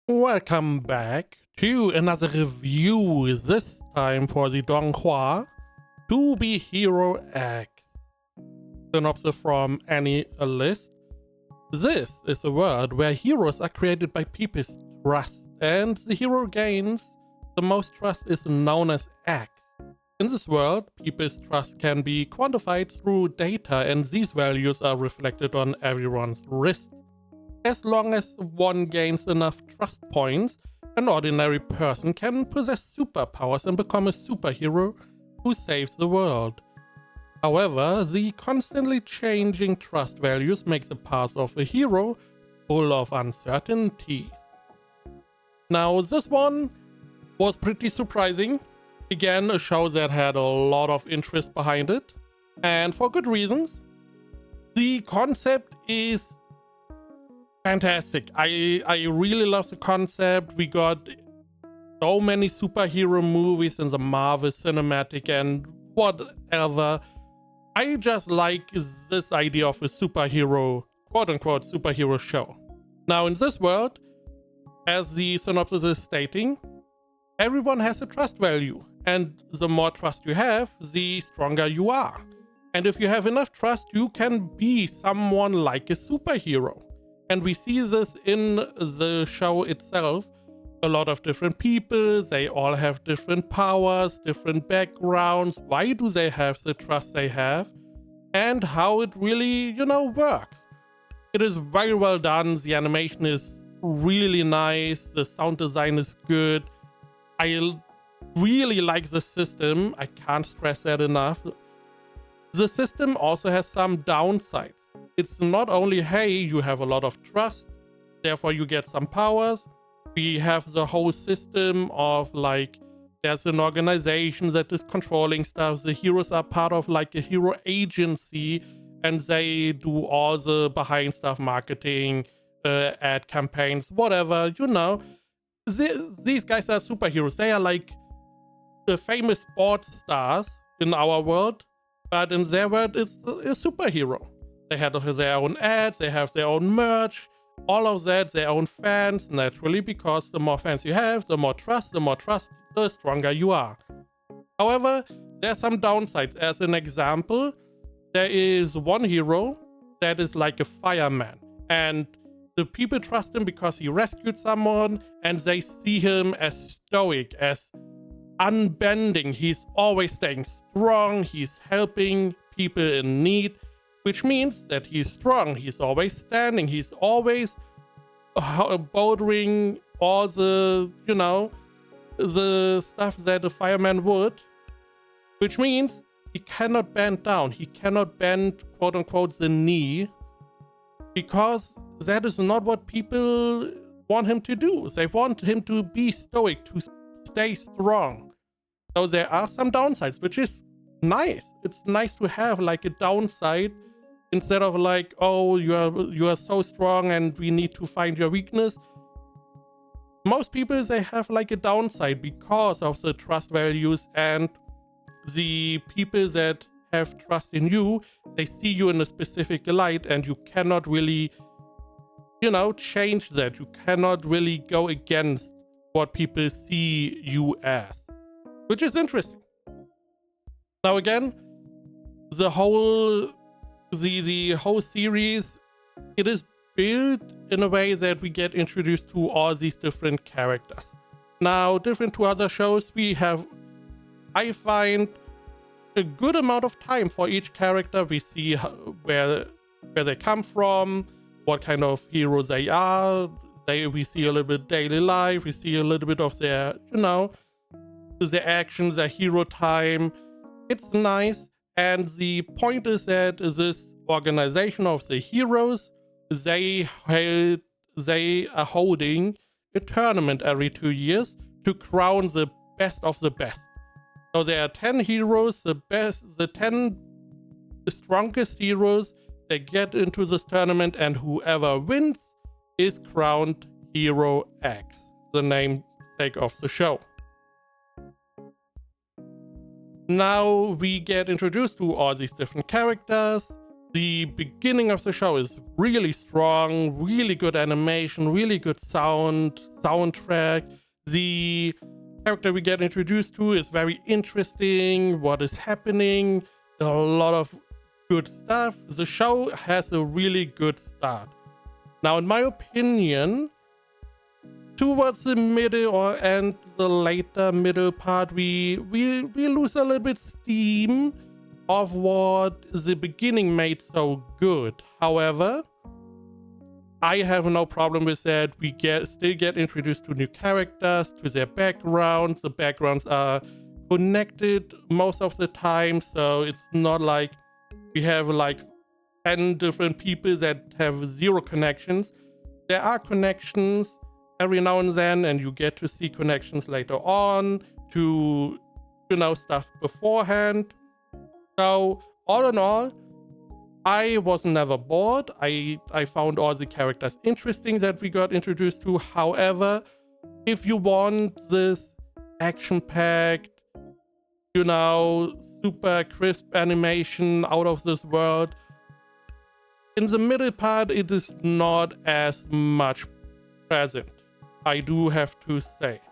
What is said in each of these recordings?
Welcome back to another review, this time for the Donghua To Be Hero X. Synopsis from any list. This is a world where heroes are created by people's trust, and the hero gains the most trust is known as X. In this world, people's trust can be quantified through data, and these values are reflected on everyone's wrist. As long as one gains enough trust points, an ordinary person can possess superpowers and become a superhero who saves the world. However, the constantly changing trust values make the path of a hero full of uncertainties. Now, this one was pretty surprising. Again, a show that had a lot of interest behind it, and for good reasons. The concept is fantastic. I really love the concept. We got so many superhero movies in the Marvel Cinematic and whatever. I just like this idea of a superhero, quote-unquote superhero show. Now in this world, as the synopsis is stating, everyone has a trust value, and the more trust you have, the stronger you are. And if you have enough trust, you can be someone like a superhero. And we see this in the show itself. A lot of different people, they all have different powers, different backgrounds. Why do they have the trust they have? And how it really, works. It is very well done. The animation is really nice. The sound design is good. I really like the system. I can't stress that enough. The system also has some downsides. It's not only, hey, you have a lot of trust, therefore you get some powers. We have the whole system of there's an organization that is controlling stuff. The heroes are part of a hero agency, and they do all the behind stuff, marketing, ad campaigns, whatever, These guys are superheroes. They are like the famous sports stars in our world, but in their world it's a superhero. They have their own ads, they have their own merch, all of that, their own fans, naturally, because the more fans you have, the more trust, the stronger you are. However, there are some downsides. As an example, there is one hero that is like a fireman, and the people trust him because he rescued someone, and they see him as stoic, as unbending. He's always staying strong, he's helping people in need, which means that he's strong, he's always standing, he's always bouldering all the, the stuff that a fireman would, which means he cannot bend down, he cannot bend, quote unquote, the knee, because that is not what people want him to do. They want him to be stoic, to stay strong. So there are some downsides, which is nice. It's nice to have a downside, instead of oh, you are so strong and we need to find your weakness. Most people, they have a downside because of the trust values, and the people that have trust in you, they see you in a specific light, and you cannot really, change that. You cannot really go against what people see you as, which is interesting. Now again, the whole series, it is built in a way that we get introduced to all these different characters. Now, different to other shows, I find a good amount of time for each character. We see where they come from, what kind of heroes they are. We see a little bit daily life. We see a little bit of their, their actions, their hero time. It's nice. And the point is that this organization of the heroes, they are holding a tournament every 2 years to crown the best of the best. So there are 10 heroes, the 10 strongest heroes. They get into this tournament, and whoever wins is crowned Hero X, the namesake of the show. Now we get introduced to all these different characters. The beginning of the show is really strong, really good animation, really good soundtrack. The character we get introduced to is very interesting. What is happening? A lot of good stuff. The show has a really good start. Now, in my opinion, towards the middle and the later middle part, we lose a little bit steam of what the beginning made so good. However, I have no problem with that. We still get introduced to new characters, to their backgrounds. The backgrounds are connected most of the time, so it's not like we have like 10 different people that have zero connections. There are connections every now and then, and you get to see connections later on to, stuff beforehand. So all in all, I was never bored. I found all the characters interesting that we got introduced to. However, if you want this action-packed, super crisp animation out of this world, in the middle part, it is not as much present, I do have to say.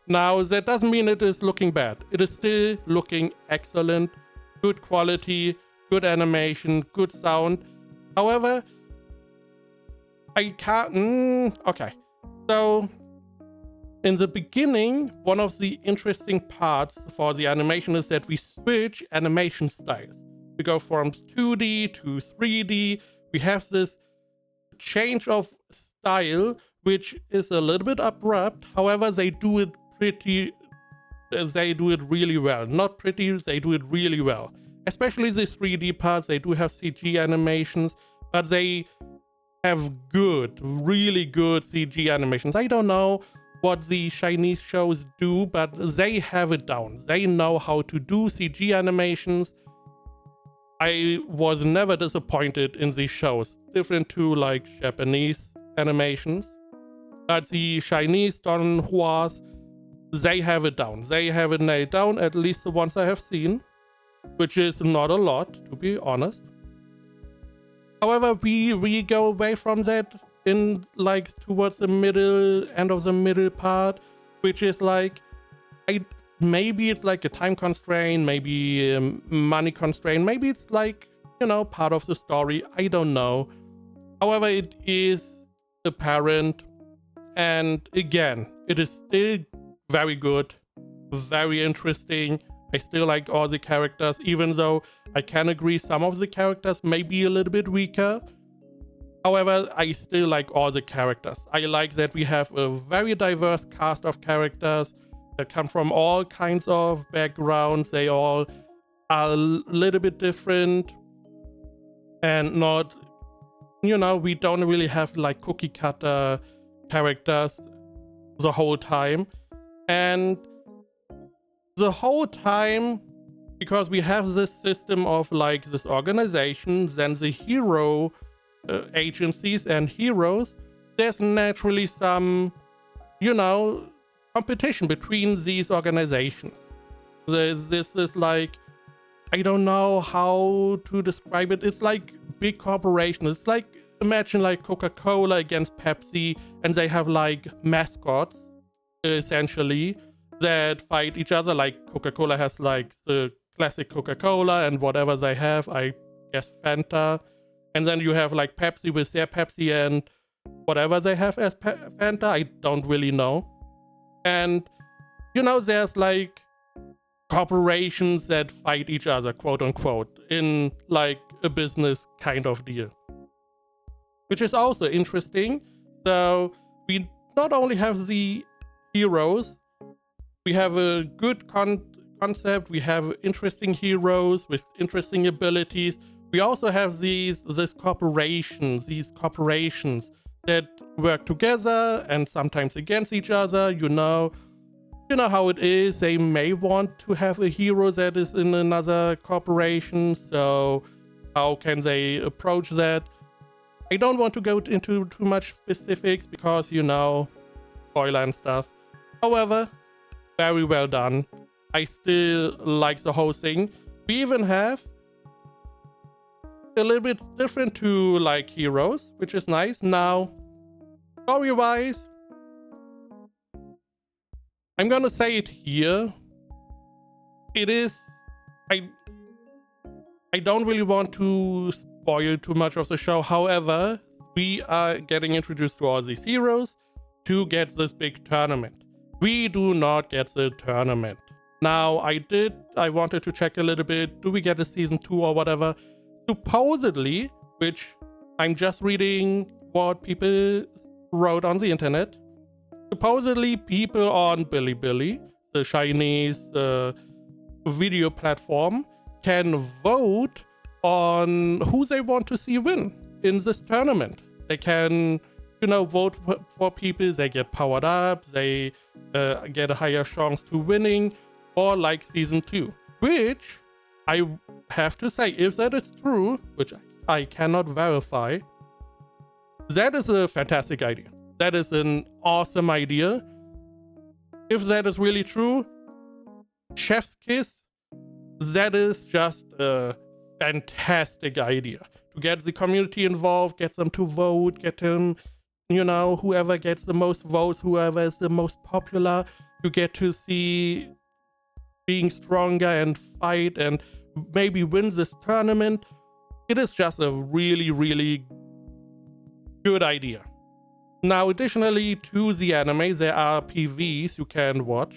Now, that doesn't mean it is looking bad. It is still looking excellent, good quality, good animation, good sound. However, I can't... Okay, so in the beginning, one of the interesting parts for the animation is that we switch animation styles. We go from 2D to 3D. We have this change of style, which is a little bit abrupt. However, they do it really well. Not pretty, they do it really well. Especially the 3D parts, they do have CG animations, but they have really good CG animations. I don't know what the Chinese shows do, but they have it down. They know how to do CG animations. I was never disappointed in these shows, different to like Japanese animations. But the Chinese donhuas, they have it down. They have it nailed down, at least the ones I have seen, which is not a lot, to be honest. However, we go away from that in like towards the end of the middle part, which is like, maybe it's like a time constraint, maybe a money constraint, maybe it's like, part of the story. I don't know. However, it is apparent. And again, it is still very good, very interesting. I still like all the characters, even though I can agree some of the characters may be a little bit weaker. However, I still like all the characters. I like that we have a very diverse cast of characters that come from all kinds of backgrounds. They all are a little bit different and not, we don't really have like cookie cutter characters the whole time. And the whole time, because we have this system of like this organization, then the hero agencies and heroes, there's naturally some, competition between these organizations. This is like, I don't know how to describe it. It's like big corporation. It's like, imagine like Coca-Cola against Pepsi, and they have like mascots, essentially, that fight each other. Like Coca-Cola has like the classic Coca-Cola and whatever they have, I guess Fanta. And then you have like Pepsi with their Pepsi and whatever they have as Fanta, I don't really know. And, there's like corporations that fight each other, quote unquote, in like a business kind of deal, which is also interesting. So we not only have the heroes, we have a good concept, we have interesting heroes with interesting abilities. We also have these corporations that work together and sometimes against each other. You know how it is. They may want to have a hero that is in another corporation. So how can they approach that? I don't want to go into too much specifics because, spoiler and stuff. However, very well done. I still like the whole thing. We even have a little bit different to like Heroes, which is nice. Now, story-wise, I'm gonna say it here. It is... I don't really want to spoil too much of the show. However, we are getting introduced to all these heroes to get this big tournament. We do not get the tournament. Now, I wanted to check a little bit. Do we get a season 2 or whatever? Supposedly, which I'm just reading what people wrote on the internet. Supposedly, people on Bilibili, the Chinese video platform, can vote on who they want to see win in this tournament. They can, vote for people. They get powered up. They get a higher chance to winning for like season 2. Which I have to say, if that is true, which I cannot verify, that is a fantastic idea. That is an awesome idea. If that is really true, chef's kiss. That is just a fantastic idea. To get the community involved, get them to vote, get them, whoever gets the most votes, whoever is the most popular, you get to see being stronger and fight and maybe win this tournament. It is just a really, really good idea. Now, additionally to the anime, there are PVs you can watch.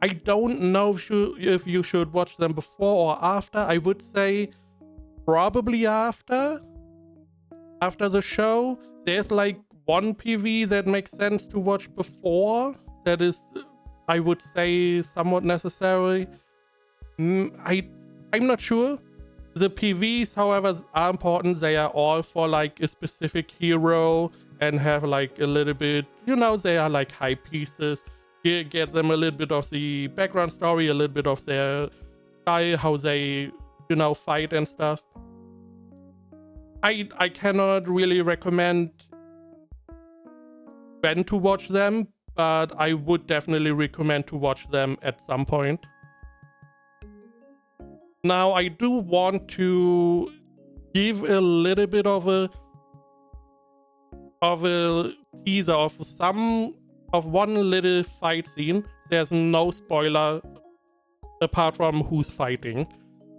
I don't know if you should watch them before or after. I would say probably after the show. There's like one PV that makes sense to watch before. That is, I would say, somewhat necessary. I'm not sure. The PVs, however, are important. They are all for like a specific hero and have like a little bit, they are like high pieces. Get them a little bit of the background story, a little bit of their style, how they, fight and stuff. I cannot really recommend when to watch them, but I would definitely recommend to watch them at some point. Now, I do want to give a little bit of a teaser of one little fight scene. There's no spoiler apart from who's fighting,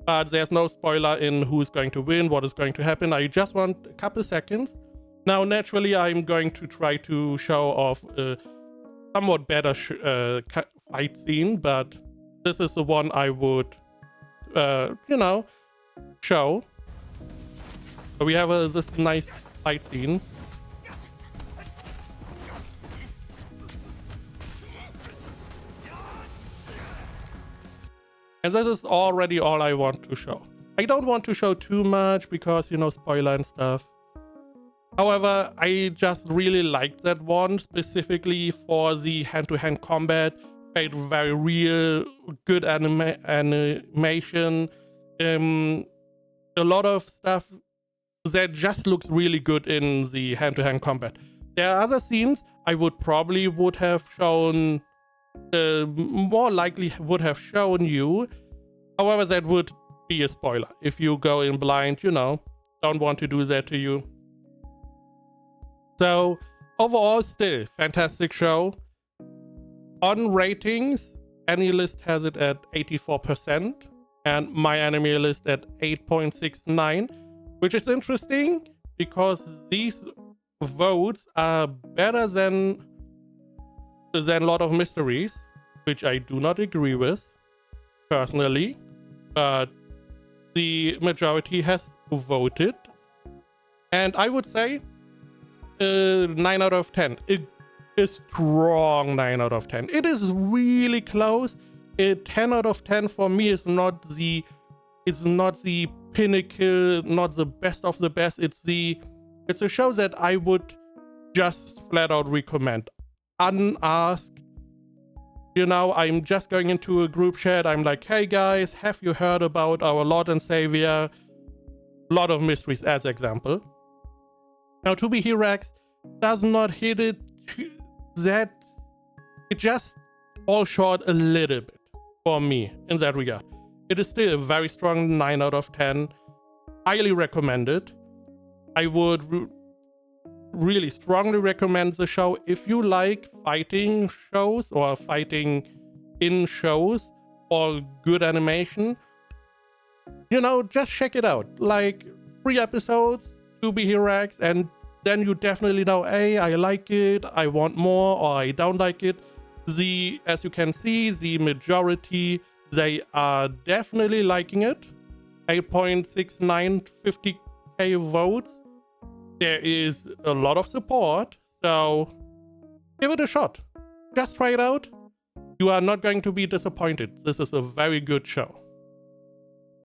but there's no spoiler in who's going to win, what is going to happen. I just want a couple seconds. Now, naturally, I'm going to try to show off a somewhat better fight scene, but this is the one I would, show. So we have this nice fight scene. And this is already all I want to show. I don't want to show too much because, spoiler and stuff. However, I just really liked that one, specifically for the hand-to-hand combat. Felt very real, good animation. A lot of stuff that just looks really good in the hand-to-hand combat. There are other scenes I would have shown, more likely would have shown you. However, that would be a spoiler. If you go in blind, don't want to do that to you. So, overall, still, fantastic show. On ratings, AniList has it at 84%, and my anime list at 8.69, which is interesting because these votes are better than a lot of mysteries, which I do not agree with personally, but the majority has voted, and I would say 9 out of 10. A strong 9 out of 10. It is really close. A 10 out of 10 for me is not the pinnacle, not the best of the best. It's a show that I would just flat out recommend. Unasked. I'm just going into a group chat. I'm like, hey guys, have you heard about our Lord and Savior? Lot of Mysteries as example. Now, To Be Hero-X does not hit it that. It just falls short a little bit for me in that regard. It is still a very strong 9 out of 10. highly recommend it. I would really strongly recommend the show if you like fighting shows or fighting in shows or good animation. Just check it out. Like 3 episodes, 2 Hero X, and then you definitely know, hey, I like it, I want more, or I don't like it. As you can see, the majority, they are definitely liking it. 8.6950k votes. There is a lot of support, so give it a shot. Just try it out. You are not going to be disappointed. This is a very good show.